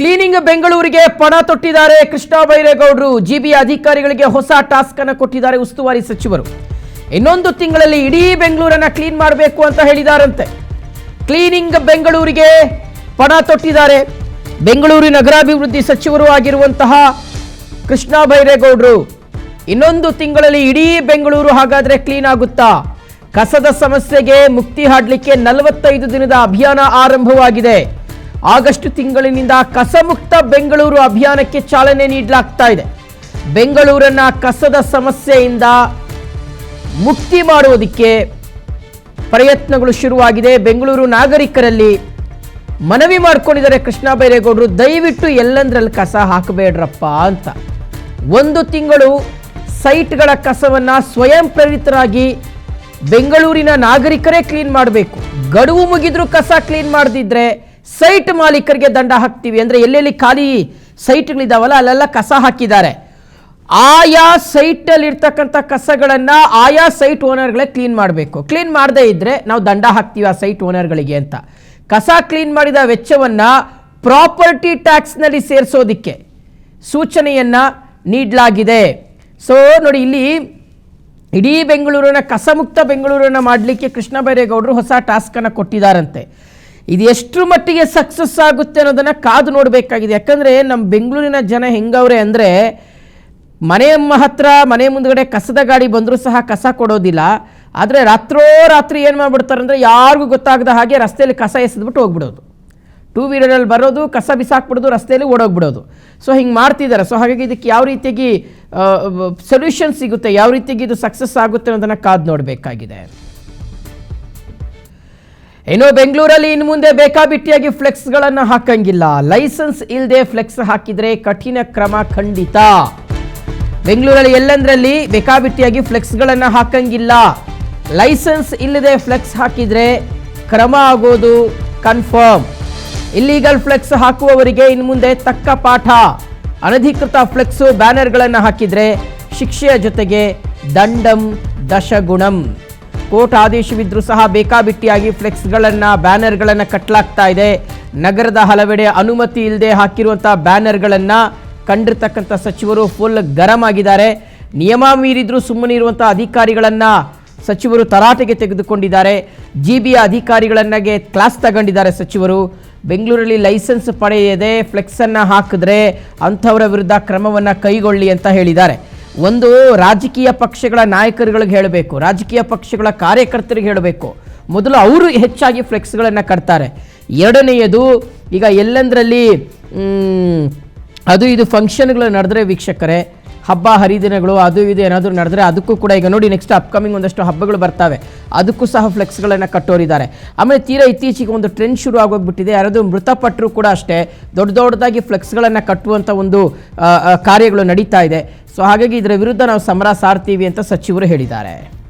Cleaning ಬೆಂಗಳೂರಿಗೆ ಪಣ ತೊಟ್ಟಿದ್ದಾರೆ Krishna ಬೈರೇಗೌಡರು. GB ಅಧಿಕಾರಿಗಳಿಗೆ ಹೊಸ ಟಾಸ್ಕ್ ಅನ್ನು ಕೊಟ್ಟಿದ್ದಾರೆ ಉಸ್ತುವಾರಿ ಸಚಿವರು. ಇನ್ನೊಂದು ತಿಂಗಳಲ್ಲಿ ಇಡೀ ಬೆಂಗಳೂರನ್ನ ಕ್ಲೀನ್ ಮಾಡಬೇಕು ಅಂತ ಹೇಳಿದಾರಂತೆ. ಕ್ಲೀನಿಂಗ್ ಬೆಂಗಳೂರಿಗೆ ಪಣ ತೊಟ್ಟಿದ್ದಾರೆ ಬೆಂಗಳೂರು ನಗರಾಭಿವೃದ್ಧಿ ಸಚಿವರು ಆಗಿರುವಂತಹ ಕೃಷ್ಣ ಬೈರೇಗೌಡರು. ಇನ್ನೊಂದು ತಿಂಗಳಲ್ಲಿ ಇಡೀ ಬೆಂಗಳೂರು ಹಾಗಾದ್ರೆ ಕ್ಲೀನ್ ಆಗುತ್ತಾ? ಕಸದ ಸಮಸ್ಯೆಗೆ ಮುಕ್ತಿ ಹಾಡಲಿಕ್ಕೆ 45 ದಿನದ ಅಭಿಯಾನ ಆರಂಭವಾಗಿದೆ. ಆಗಸ್ಟ್ ತಿಂಗಳಿನಿಂದ ಕಸಮುಕ್ತ ಬೆಂಗಳೂರು ಅಭಿಯಾನಕ್ಕೆ ಚಾಲನೆ ನೀಡಲಾಗ್ತಾ ಇದೆ. ಬೆಂಗಳೂರನ್ನ ಕಸದ ಸಮಸ್ಯೆಯಿಂದ ಮುಕ್ತಿ ಮಾಡುವುದಕ್ಕೆ ಪ್ರಯತ್ನಗಳು ಶುರುವಾಗಿದೆ. ಬೆಂಗಳೂರು ನಾಗರಿಕರಲ್ಲಿ ಮನವಿ ಮಾಡಿಕೊಂಡಿದ್ದಾರೆ ಕೃಷ್ಣ ಬೈರೇಗೌಡರು, ದಯವಿಟ್ಟು ಎಲ್ಲಂದ್ರಲ್ಲಿ ಕಸ ಹಾಕಬೇಡ್ರಪ್ಪ ಅಂತ. ಒಂದು ತಿಂಗಳು ಸೈಟ್ಗಳ ಕಸವನ್ನ ಸ್ವಯಂ ಪ್ರೇರಿತರಾಗಿ ಬೆಂಗಳೂರಿನ ನಾಗರಿಕರೇ ಕ್ಲೀನ್ ಮಾಡಬೇಕು. ಗಡುವು ಮುಗಿದ್ರೂ ಕಸ ಕ್ಲೀನ್ ಮಾಡದಿದ್ರೆ ಸೈಟ್ ಮಾಲೀಕರಿಗೆ ದಂಡ ಹಾಕ್ತೀವಿ ಅಂದ್ರೆ ಎಲ್ಲೆಲ್ಲಿ ಖಾಲಿ ಸೈಟ್ಗಳಿದಾವಲ್ಲ ಅಲ್ಲೆಲ್ಲ ಕಸ ಹಾಕಿದ್ದಾರೆ. ಆಯಾ ಸೈಟಲ್ಲಿ ಇರ್ತಕ್ಕಂಥ ಕಸಗಳನ್ನ ಆಯಾ ಸೈಟ್ ಓನರ್ಗಳೇ ಕ್ಲೀನ್ ಮಾಡಬೇಕು. ಕ್ಲೀನ್ ಮಾಡದೇ ಇದ್ರೆ ನಾವು ದಂಡ ಹಾಕ್ತೀವಿ ಆ ಸೈಟ್ ಓನರ್ಗಳಿಗೆ ಅಂತ. ಕಸ ಕ್ಲೀನ್ ಮಾಡಿದ ವೆಚ್ಚವನ್ನ ಪ್ರಾಪರ್ಟಿ ಟ್ಯಾಕ್ಸ್ನಲ್ಲಿ ಸೇರಿಸೋದಿಕ್ಕೆ ಸೂಚನೆಯನ್ನ ನೀಡಲಾಗಿದೆ. ಸೊ ನೋಡಿ, ಇಲ್ಲಿ ಇಡೀ ಬೆಂಗಳೂರನ್ನ ಕಸಮುಕ್ತ ಬೆಂಗಳೂರನ್ನ ಮಾಡಲಿಕ್ಕೆ ಕೃಷ್ಣ ಬೈರೇಗೌಡರು ಹೊಸ ಟಾಸ್ಕ್ ಅನ್ನು ಕೊಟ್ಟಿದ್ದಾರಂತೆ. ಇದು ಎಷ್ಟು ಮಟ್ಟಿಗೆ ಸಕ್ಸಸ್ ಆಗುತ್ತೆ ಅನ್ನೋದನ್ನ ಕಾದು ನೋಡಬೇಕಾಗಿದೆ. ಯಾಕಂದ್ರೆ ನಮ್ಮ ಬೆಂಗಳೂರಿನ ಜನ ಹೆಂಗವ್ರೆ ಅಂದ್ರೆ, ಮನೆ ಮುಂದ್ಗಡೆ ಕಸದ ಗಾಡಿ ಬಂದರೂ ಸಹ ಕಸ ಕೊಡೋದಿಲ್ಲ. ಆದರೆ ರಾತ್ರಿ ಏನು ಮಾಡ್ಬಿಡ್ತಾರೆ ಅಂದರೆ, ಯಾರಿಗೂ ಗೊತ್ತಾಗದ ಹಾಗೆ ರಸ್ತೆಯಲ್ಲಿ ಕಸ ಎಸೆದ್ಬಿಟ್ಟು ಹೋಗ್ಬಿಡೋದು. 2 ವೀಲರಲ್ಲಿ ಬರೋದು, ಕಸ ಬಿಸಾಕ್ಬಿಡೋದು, ರಸ್ತೆಯಲ್ಲಿ ಓಡೋಗ್ಬಿಡೋದು. ಸೊ ಹಿಂಗೆ ಮಾಡ್ತಿದ್ದಾರೆ. ಸೊ ಹಾಗಾಗಿ ಇದಕ್ಕೆ ಯಾವ ರೀತಿಯಾಗಿ ಸೊಲ್ಯೂಷನ್ ಸಿಗುತ್ತೆ, ಯಾವ ರೀತಿಯಾಗಿ ಇದು ಸಕ್ಸಸ್ ಆಗುತ್ತೆ ಅನ್ನೋದನ್ನು ಕಾದು ನೋಡಬೇಕಾಗಿದೆ. ಏನೋ ಬೆಂಗಳೂರಲ್ಲಿ ಇನ್ನು ಮುಂದೆ ಬೇಕಾಬಿಟ್ಟಿಯಾಗಿ ಫ್ಲೆಕ್ಸ್ಗಳನ್ನು ಹಾಕಂಗಿಲ್ಲ. ಲೈಸೆನ್ಸ್ ಇಲ್ಲದೆ ಫ್ಲೆಕ್ಸ್ ಹಾಕಿದರೆ ಕಠಿಣ ಕ್ರಮ ಖಂಡಿತ. ಬೆಂಗಳೂರಲ್ಲಿ ಎಲ್ಲಂದ್ರಲ್ಲಿ ಬೇಕಾಬಿಟ್ಟಿಯಾಗಿ ಫ್ಲೆಕ್ಸ್ಗಳನ್ನು ಹಾಕಂಗಿಲ್ಲ. ಲೈಸೆನ್ಸ್ ಇಲ್ಲದೆ ಫ್ಲೆಕ್ಸ್ ಹಾಕಿದರೆ ಕ್ರಮ ಆಗೋದು ಕನ್ಫರ್ಮ್. ಇಲ್ಲೀಗಲ್ ಫ್ಲೆಕ್ಸ್ ಹಾಕುವವರಿಗೆ ಇನ್ನು ಮುಂದೆ ತಕ್ಕ ಪಾಠ. ಅನಧಿಕೃತ ಫ್ಲೆಕ್ಸು ಬ್ಯಾನರ್ಗಳನ್ನು ಹಾಕಿದರೆ ಶಿಕ್ಷೆಯ ಜೊತೆಗೆ ದಂಡಂ ದಶಗುಣಂ. ಕೋರ್ಟ್ ಆದೇಶವಿದ್ರೂ ಸಹ ಬೇಕಾಬಿಟ್ಟಿಯಾಗಿ ಫ್ಲೆಕ್ಸ್ಗಳನ್ನು ಬ್ಯಾನರ್ಗಳನ್ನು ಕಟ್ಟಲಾಗ್ತಾ ಇದೆ. ನಗರದ ಹಲವೆಡೆ ಅನುಮತಿ ಇಲ್ಲದೆ ಹಾಕಿರುವಂಥ ಬ್ಯಾನರ್ಗಳನ್ನು ಕಂಡಿರ್ತಕ್ಕಂಥ ಸಚಿವರು ಫುಲ್ ಗರಂ ಆಗಿದ್ದಾರೆ. ನಿಯಮ ಮೀರಿದ್ರೂ ಸುಮ್ಮನೆ ಇರುವಂಥ ಅಧಿಕಾರಿಗಳನ್ನು ಸಚಿವರು ತರಾಟೆಗೆ ತೆಗೆದುಕೊಂಡಿದ್ದಾರೆ. ಜಿಬಿಯ ಅಧಿಕಾರಿಗಳನ್ನಾಗೆ ಕ್ಲಾಸ್ ತಗೊಂಡಿದ್ದಾರೆ ಸಚಿವರು. ಬೆಂಗಳೂರಲ್ಲಿ ಲೈಸೆನ್ಸ್ ಪಡೆಯದೆ ಫ್ಲೆಕ್ಸನ್ನು ಹಾಕಿದ್ರೆ ಅಂಥವರ ವಿರುದ್ಧ ಕ್ರಮವನ್ನು ಕೈಗೊಳ್ಳಿ ಅಂತ ಹೇಳಿದ್ದಾರೆ. ಒಂದು, ರಾಜಕೀಯ ಪಕ್ಷಗಳ ನಾಯಕರುಗಳಿಗೆ ಹೇಳಬೇಕು, ರಾಜಕೀಯ ಪಕ್ಷಗಳ ಕಾರ್ಯಕರ್ತರಿಗೆ ಹೇಳಬೇಕು. ಮೊದಲು ಅವರು ಹೆಚ್ಚಾಗಿ ಫ್ಲೆಕ್ಸ್ಗಳನ್ನು ಕಟ್ತಾರೆ. ಎರಡನೆಯದು, ಈಗ ಎಲ್ಲಂದ್ರಲ್ಲಿ ಅದು ಇದು ಫಂಕ್ಷನ್ಗಳು ನಡೆದ್ರೆ ವೀಕ್ಷಕರೇ, ಹಬ್ಬ ಹರಿದಿನಗಳು ಅದು ಇದು ಏನಾದರೂ ನಡೆದ್ರೆ ಅದಕ್ಕೂ ಕೂಡ ಈಗ ನೋಡಿ ನೆಕ್ಸ್ಟ್ ಅಪ್ಕಮಿಂಗ್ ಒಂದಷ್ಟು ಹಬ್ಬಗಳು ಬರ್ತಾವೆ, ಅದಕ್ಕೂ ಸಹ ಫ್ಲೆಕ್ಸ್ಗಳನ್ನು ಕಟ್ಟೋರಿದ್ದಾರೆ. ಆಮೇಲೆ ತೀರಾ ಇತ್ತೀಚೆಗೆ ಒಂದು ಟ್ರೆಂಡ್ ಶುರು ಆಗೋಗ್ಬಿಟ್ಟಿದೆ. ಯಾರಾದರೂ ಮೃತಪಟ್ಟರು ಕೂಡ ಅಷ್ಟೇ ದೊಡ್ಡದಾಗಿ ಫ್ಲೆಕ್ಸ್ಗಳನ್ನು ಕಟ್ಟುವಂಥ ಒಂದು ಕಾರ್ಯಗಳು ನಡೀತಾ ಇದೆ. ಸೊ ಹಾಗಾಗಿ ಇದರ ವಿರುದ್ಧ ನಾವು ಸಮರ ಸಾರ್ತೀವಿ ಅಂತ ಸಚಿವರು ಹೇಳಿದ್ದಾರೆ.